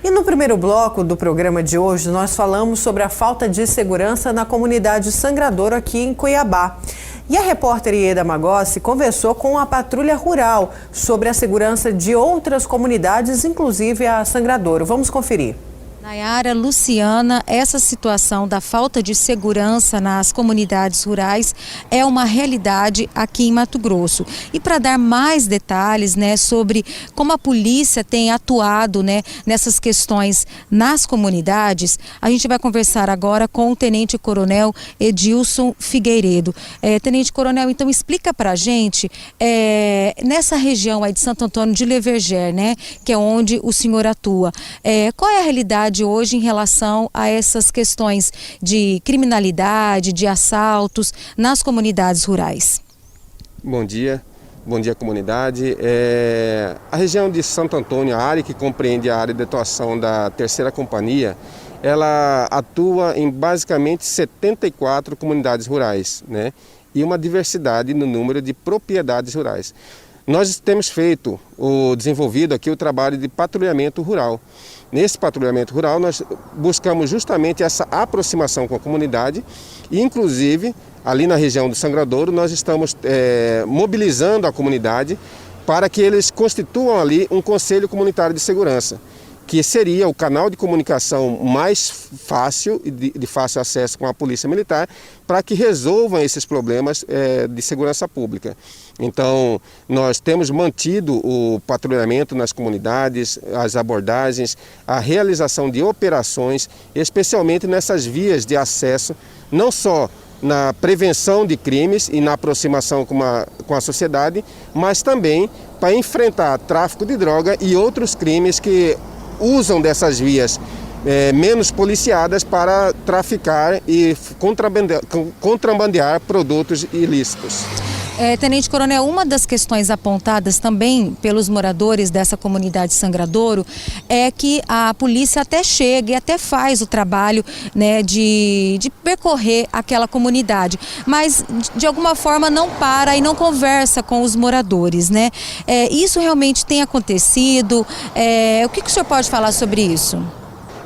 E no primeiro bloco do programa de hoje, nós falamos sobre a falta de segurança na comunidade Sangradouro aqui em Cuiabá. E a repórter Ieda Magossi conversou com a Patrulha Rural sobre a segurança de outras comunidades, inclusive a Sangradouro. Vamos conferir. Nayara, Luciana, essa situação da falta de segurança nas comunidades rurais é uma realidade aqui em Mato Grosso. E para dar mais detalhes, sobre como a polícia tem atuado, nessas questões nas comunidades, a gente vai conversar agora com o Tenente Coronel Edilson Figueiredo. Tenente Coronel, então explica para a gente, nessa região aí de Santo Antônio de Leverger, que é onde o senhor atua, qual é a realidade hoje em relação a essas questões de criminalidade, de assaltos nas comunidades rurais? Bom dia comunidade. A região de Santo Antônio, a área que compreende a área de atuação da Terceira Companhia, ela atua em basicamente 74 comunidades rurais, e uma diversidade no número de propriedades rurais. Nós temos desenvolvido aqui o trabalho de patrulhamento rural. Nesse patrulhamento rural, nós buscamos justamente essa aproximação com a comunidade e, inclusive, ali na região do Sangradouro, nós estamos mobilizando a comunidade para que eles constituam ali um Conselho Comunitário de Segurança, que seria o canal de comunicação mais fácil e de fácil acesso com a Polícia Militar para que resolvam esses problemas de segurança pública. Então, nós temos mantido o patrulhamento nas comunidades, as abordagens, a realização de operações, especialmente nessas vias de acesso, não só na prevenção de crimes e na aproximação com a sociedade, mas também para enfrentar tráfico de droga e outros crimes que usam dessas vias menos policiadas para traficar e contrabandear produtos ilícitos. Tenente Coronel, uma das questões apontadas também pelos moradores dessa comunidade Sangradouro é que a polícia até chega e até faz o trabalho de percorrer aquela comunidade, mas de alguma forma não para e não conversa com os moradores, Isso realmente tem acontecido? O que o senhor pode falar sobre isso?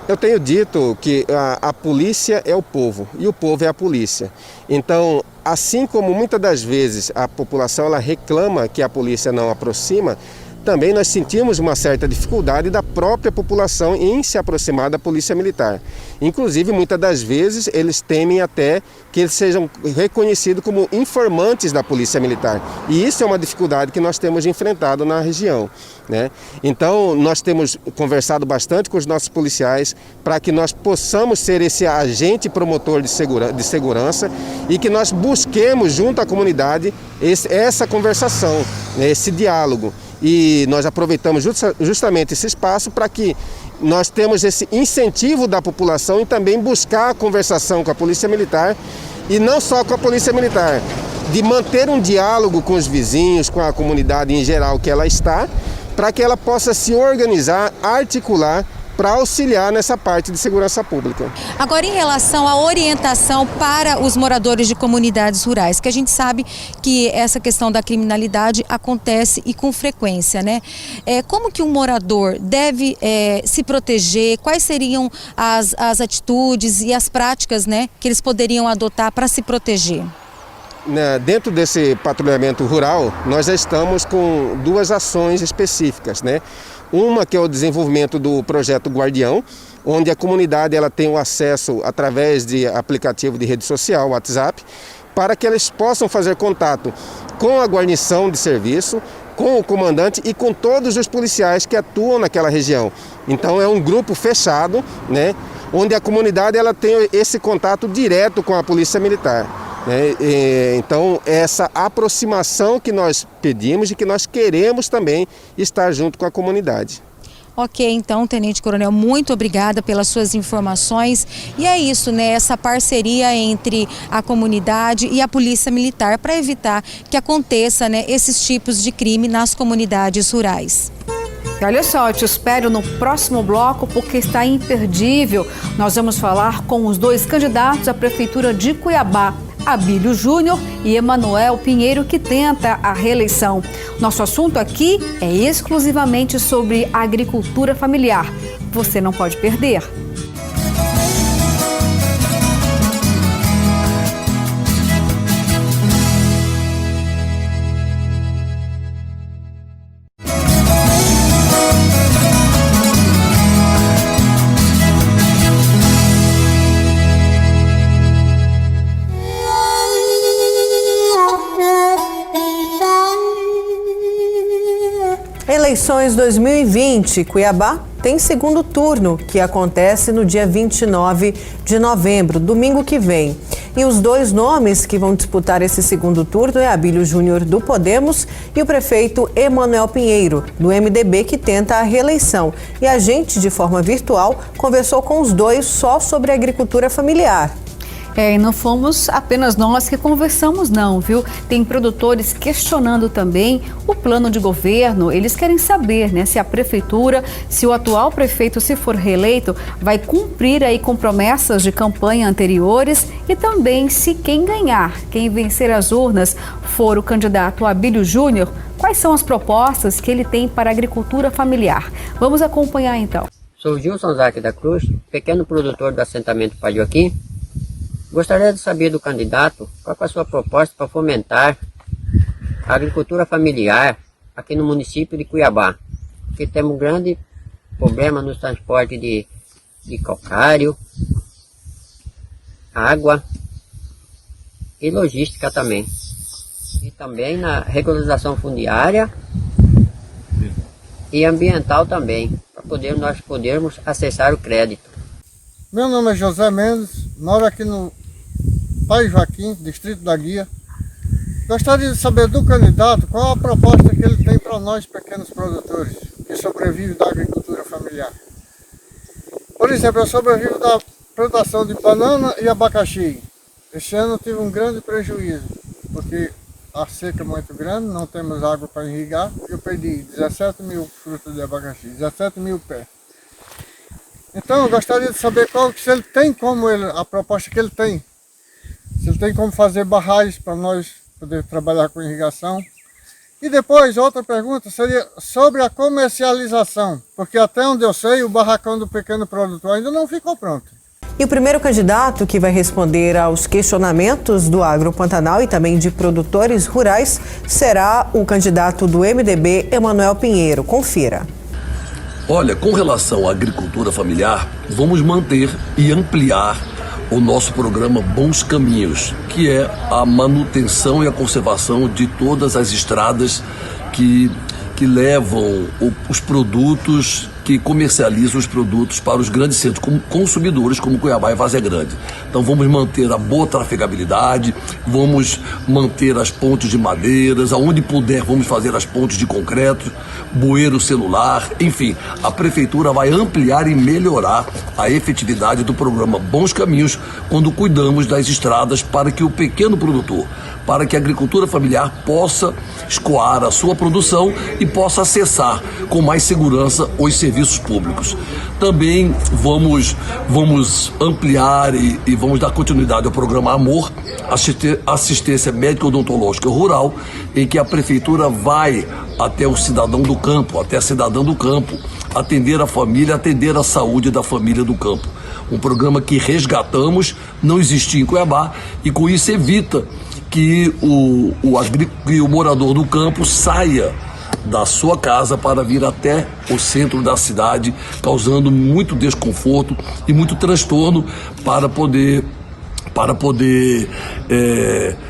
Eu tenho dito que a polícia é o povo e o povo é a polícia. Então, assim como muitas das vezes a população ela reclama que a polícia não aproxima, também nós sentimos uma certa dificuldade da própria população em se aproximar da Polícia Militar. Inclusive, muitas das vezes, eles temem até que eles sejam reconhecidos como informantes da Polícia Militar. E isso é uma dificuldade que nós temos enfrentado na região, né? Então, nós temos conversado bastante com os nossos policiais para que nós possamos ser esse agente promotor de segurança e que nós busquemos junto à comunidade essa conversação, né, esse diálogo. E nós aproveitamos justamente esse espaço para que nós temos esse incentivo da população e também buscar a conversação com a Polícia Militar e não só com a Polícia Militar, de manter um diálogo com os vizinhos, com a comunidade em geral que ela está, para que ela possa se organizar, articular para auxiliar nessa parte de segurança pública. Agora, em relação à orientação para os moradores de comunidades rurais, que a gente sabe que essa questão da criminalidade acontece e com frequência, né? Como que um morador deve se proteger? Quais seriam as atitudes e as práticas, né, que eles poderiam adotar para se proteger? Dentro desse patrulhamento rural, nós já estamos com duas ações específicas, né? Uma que é o desenvolvimento do projeto Guardião, onde a comunidade ela tem o acesso através de aplicativo de rede social, WhatsApp, para que eles possam fazer contato com a guarnição de serviço, com o comandante e com todos os policiais que atuam naquela região. Então é um grupo fechado, né, onde a comunidade ela tem esse contato direto com a Polícia Militar. Então, essa aproximação que nós pedimos e que nós queremos também estar junto com a comunidade. Ok, então, Tenente Coronel, muito obrigada pelas suas informações. E é isso, né? Essa parceria entre a comunidade e a Polícia Militar para evitar que aconteça, né, esses tipos de crime nas comunidades rurais. E olha só, eu te espero no próximo bloco porque está imperdível. Nós vamos falar com os dois candidatos à Prefeitura de Cuiabá, Abílio Júnior e Emanuel Pinheiro, que tenta a reeleição. Nosso assunto aqui é exclusivamente sobre agricultura familiar. Você não pode perder. Eleições 2020, Cuiabá tem segundo turno, que acontece no dia 29 de novembro, domingo que vem. E os dois nomes que vão disputar esse segundo turno é Abílio Júnior, do Podemos, e o prefeito Emanuel Pinheiro, do MDB, que tenta a reeleição. E a gente, de forma virtual, conversou com os dois só sobre agricultura familiar. E não fomos apenas nós que conversamos não, viu? Tem produtores questionando também o plano de governo. Eles querem saber, né, se a prefeitura, se o atual prefeito, se for reeleito, vai cumprir aí com promessas de campanha anteriores e também se quem ganhar, quem vencer as urnas, for o candidato Abílio Júnior, quais são as propostas que ele tem para a agricultura familiar. Vamos acompanhar então. Sou Gilson Zaque da Cruz, pequeno produtor do assentamento Pai Joaquim. Gostaria de saber do candidato qual é a sua proposta para fomentar a agricultura familiar aqui no município de Cuiabá, porque temos um grande problema no transporte de calcário, água e logística também. E também na regularização fundiária e ambiental também, para nós podermos acessar o crédito. Meu nome é José Mendes, moro aqui no Pai Joaquim, distrito da Guia. Gostaria de saber do candidato qual a proposta que ele tem para nós pequenos produtores que sobrevivem da agricultura familiar. Por exemplo, eu sobrevivo da plantação de banana e abacaxi. Este ano eu tive um grande prejuízo, porque a seca é muito grande, não temos água para irrigar. Eu perdi 17 mil frutas de abacaxi, 17 mil pés. Então eu gostaria de saber se ele tem a proposta que ele tem. Se ele tem como fazer barragens para nós poder trabalhar com irrigação. E depois, outra pergunta seria sobre a comercialização, porque até onde eu sei, o barracão do pequeno produtor ainda não ficou pronto. E o primeiro candidato que vai responder aos questionamentos do Agro Pantanal e também de produtores rurais será o candidato do MDB, Emanuel Pinheiro. Confira. Olha, com relação à agricultura familiar, vamos manter e ampliar o nosso programa Bons Caminhos, que é a manutenção e a conservação de todas as estradas que levam os produtos, que comercializam os produtos para os grandes centros consumidores como Cuiabá e Várzea Grande. Então vamos manter a boa trafegabilidade, vamos manter as pontes de madeiras, aonde puder vamos fazer as pontes de concreto, bueiro celular, enfim, a Prefeitura vai ampliar e melhorar a efetividade do programa Bons Caminhos quando cuidamos das estradas para que o pequeno produtor, para que a agricultura familiar possa escoar a sua produção e possa acessar com mais segurança os serviços públicos. Também vamos ampliar e vamos dar continuidade ao programa Amor, assistência médica odontológica rural, em que a Prefeitura vai até o cidadão do campo, até a cidadã do campo, atender a família, atender a saúde da família do campo. Um programa que resgatamos, não existia em Cuiabá, e com isso evita que o morador do campo saia da sua casa para vir até o centro da cidade, causando muito desconforto e muito transtorno para poder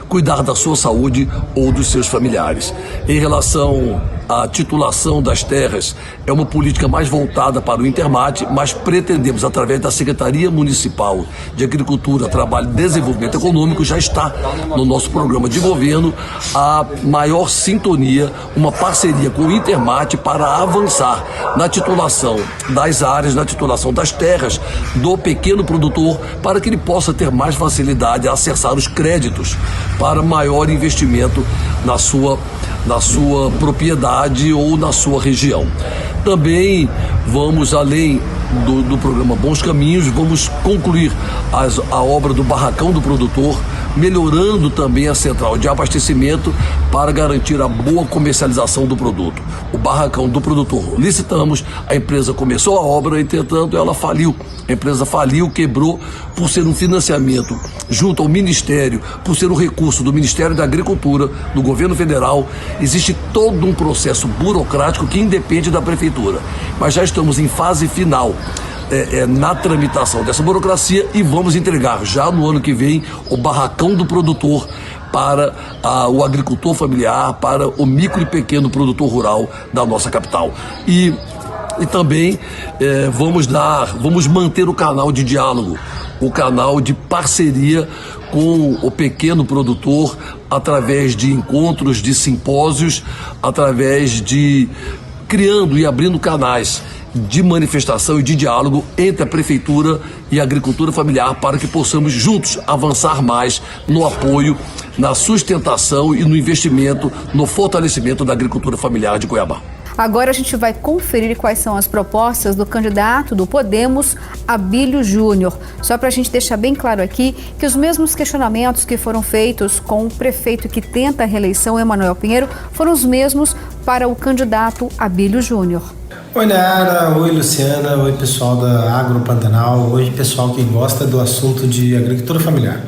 cuidar da sua saúde ou dos seus familiares. Em relação à titulação das terras, é uma política mais voltada para o Intermate, mas pretendemos, através da Secretaria Municipal de Agricultura, Trabalho e Desenvolvimento Econômico, já está no nosso programa de governo, a maior sintonia, uma parceria com o Intermate para avançar na titulação das áreas, na titulação das terras do pequeno produtor, para que ele possa ter mais facilidade a acessar os créditos para maior investimento na sua propriedade ou na sua região. Também vamos, além do programa Bons Caminhos, vamos concluir a obra do Barracão do Produtor, melhorando também a central de abastecimento para garantir a boa comercialização do produto. O Barracão do Produtor licitamos, a empresa começou a obra, entretanto ela faliu. A empresa faliu, quebrou, por ser um financiamento junto ao Ministério, por ser um recurso do Ministério da Agricultura, do Governo Federal. Existe todo um processo burocrático que independe da Prefeitura. Mas já estamos em fase final na tramitação dessa burocracia e vamos entregar já no ano que vem o Barracão do Produtor para o agricultor familiar, para o micro e pequeno produtor rural da nossa capital. E também vamos manter o canal de diálogo, o canal de parceria com o pequeno produtor, através de encontros, de simpósios, através de criando e abrindo canais de manifestação e de diálogo entre a Prefeitura e a agricultura familiar, para que possamos juntos avançar mais no apoio, na sustentação e no investimento, no fortalecimento da agricultura familiar de Cuiabá. Agora a gente vai conferir quais são as propostas do candidato do Podemos, Abílio Júnior. Só para a gente deixar bem claro aqui que os mesmos questionamentos que foram feitos com o prefeito que tenta a reeleição, Emanuel Pinheiro, foram os mesmos para o candidato Abílio Júnior. Oi, Nayara. Oi, Luciana. Oi, pessoal da Agro Pantanal. Oi, pessoal que gosta do assunto de agricultura familiar.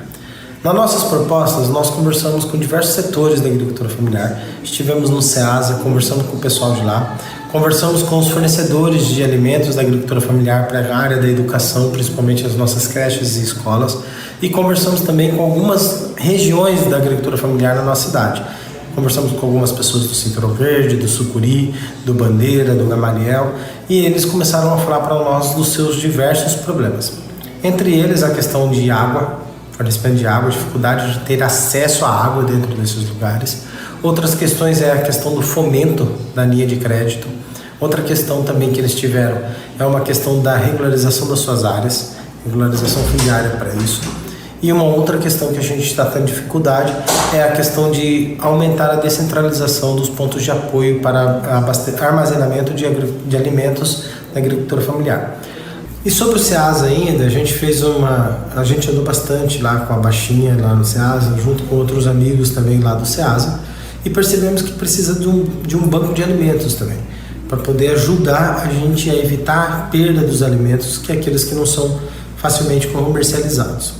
Nas nossas propostas, nós conversamos com diversos setores da agricultura familiar. Estivemos no SEASA, conversamos com o pessoal de lá, conversamos com os fornecedores de alimentos da agricultura familiar para a área da educação, principalmente as nossas creches e escolas, e conversamos também com algumas regiões da agricultura familiar na nossa cidade. Conversamos com algumas pessoas do Cinturão Verde, do Sucuri, do Bandeira, do Gamaliel, e eles começaram a falar para nós dos seus diversos problemas. Entre eles, a questão de água, fornecimento de água, dificuldade de ter acesso à água dentro desses lugares. Outras questões é a questão do fomento da linha de crédito. Outra questão também que eles tiveram é uma questão da regularização das suas áreas, regularização fundiária para isso. E uma outra questão que a gente está tendo dificuldade é a questão de aumentar a descentralização dos pontos de apoio para armazenamento de alimentos na agricultura familiar. E sobre o SEASA ainda, a gente andou bastante lá com a Baixinha, lá no SEASA, junto com outros amigos também lá do SEASA, e percebemos que precisa de um banco de alimentos também, para poder ajudar a gente a evitar a perda dos alimentos, que é aqueles que não são facilmente comercializados.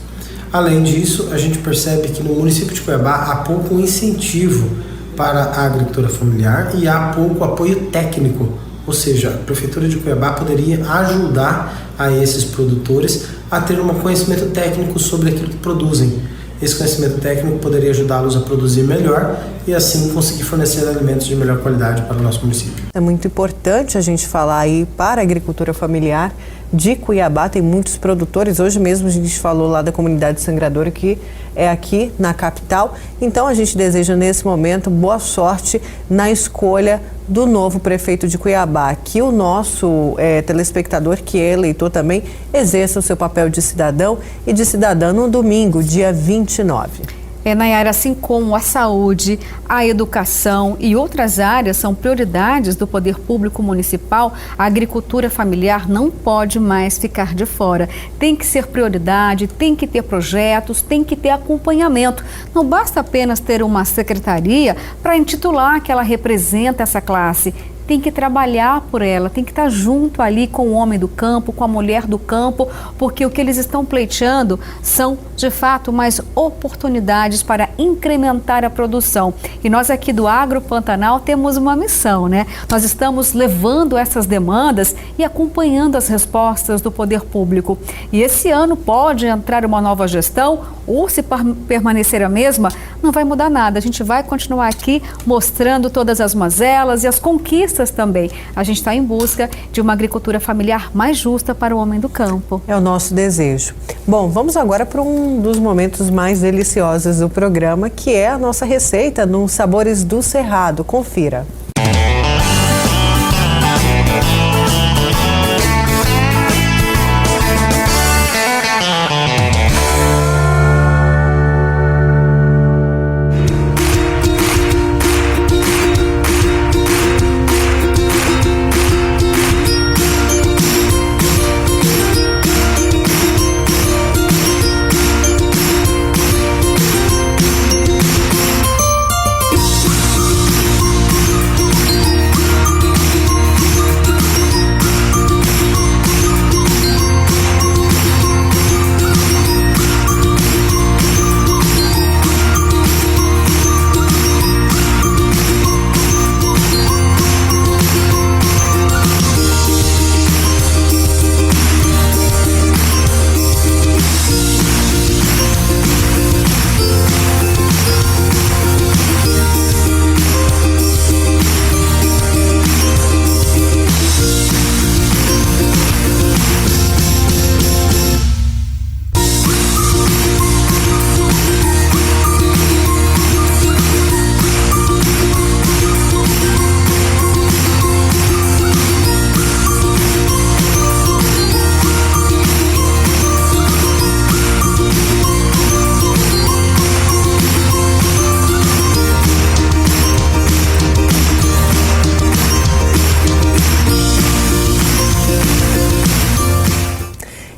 Além disso, a gente percebe que no município de Cuiabá há pouco incentivo para a agricultura familiar e há pouco apoio técnico, ou seja, a Prefeitura de Cuiabá poderia ajudar a esses produtores a ter um conhecimento técnico sobre aquilo que produzem. Esse conhecimento técnico poderia ajudá-los a produzir melhor e assim conseguir fornecer alimentos de melhor qualidade para o nosso município. É muito importante a gente falar aí para a agricultura familiar de Cuiabá, tem muitos produtores, hoje mesmo a gente falou lá da comunidade sangradora que é aqui na capital, então a gente deseja nesse momento boa sorte na escolha do novo prefeito de Cuiabá, que o nosso telespectador, que é eleitor também, exerça o seu papel de cidadão e de cidadã no domingo, dia 29. Nayara, assim como a saúde, a educação e outras áreas são prioridades do poder público municipal, a agricultura familiar não pode mais ficar de fora. Tem que ser prioridade, tem que ter projetos, tem que ter acompanhamento. Não basta apenas ter uma secretaria para intitular que ela representa essa classe. Tem que trabalhar por ela, tem que estar junto ali com o homem do campo, com a mulher do campo, porque o que eles estão pleiteando são, de fato, mais oportunidades para incrementar a produção. E nós aqui do Agro Pantanal temos uma missão, né? Nós estamos levando essas demandas e acompanhando as respostas do poder público. E esse ano pode entrar uma nova gestão ou se permanecer a mesma, não vai mudar nada. A gente vai continuar aqui mostrando todas as mazelas e as conquistas também. A gente está em busca de uma agricultura familiar mais justa para o homem do campo. É o nosso desejo. Bom, vamos agora para um dos momentos mais deliciosos do programa, que é a nossa receita no Sabores do Cerrado. Confira.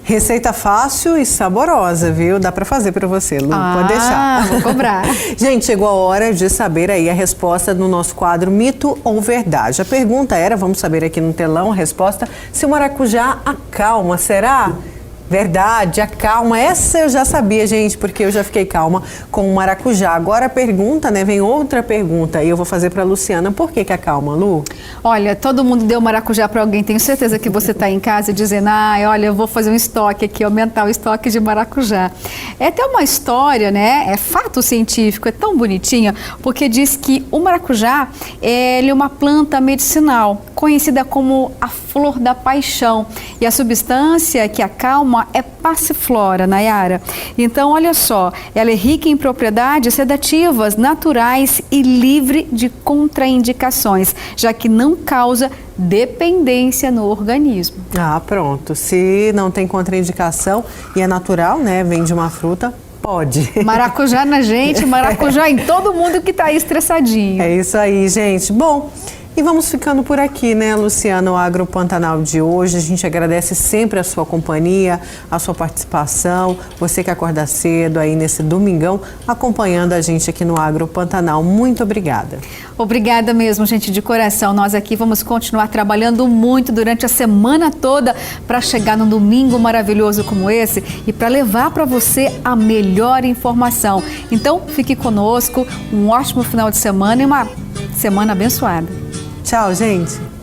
Receita fácil e saborosa, viu? Dá para fazer para você, Lu. Pode deixar. Vou cobrar. Gente, chegou a hora de saber aí a resposta do nosso quadro Mito ou Verdade. A pergunta era, vamos saber aqui no telão a resposta, se o maracujá acalma, será? Verdade, acalma. Essa eu já sabia, gente, porque eu já fiquei calma com o maracujá. Agora a pergunta, né? Vem outra pergunta e eu vou fazer para a Luciana. Por que acalma, Lu? Olha, todo mundo deu maracujá para alguém. Tenho certeza que você está em casa dizendo, olha, eu vou fazer um estoque aqui, aumentar o estoque de maracujá. É até uma história, né? É fato científico, é tão bonitinha, porque diz que o maracujá ele é uma planta medicinal, conhecida como a flor da paixão. E a substância que acalma é passiflora, Nayara. Então, olha só, ela é rica em propriedades sedativas, naturais e livre de contraindicações, já que não causa dependência no organismo. Ah, pronto. Se não tem contraindicação e é natural, né? Vem de uma fruta, pode. Maracujá na gente, maracujá em todo mundo que tá aí estressadinho. É isso aí, gente. Bom, E vamos ficando por aqui, né, Luciana? O Agro Pantanal de hoje. A gente agradece sempre a sua companhia, a sua participação. Você que acorda cedo aí nesse domingão, acompanhando a gente aqui no Agro Pantanal. Muito obrigada. Obrigada mesmo, gente, de coração. Nós aqui vamos continuar trabalhando muito durante a semana toda para chegar num domingo maravilhoso como esse e para levar para você a melhor informação. Então, fique conosco. Um ótimo final de semana e uma semana abençoada. Tchau, gente.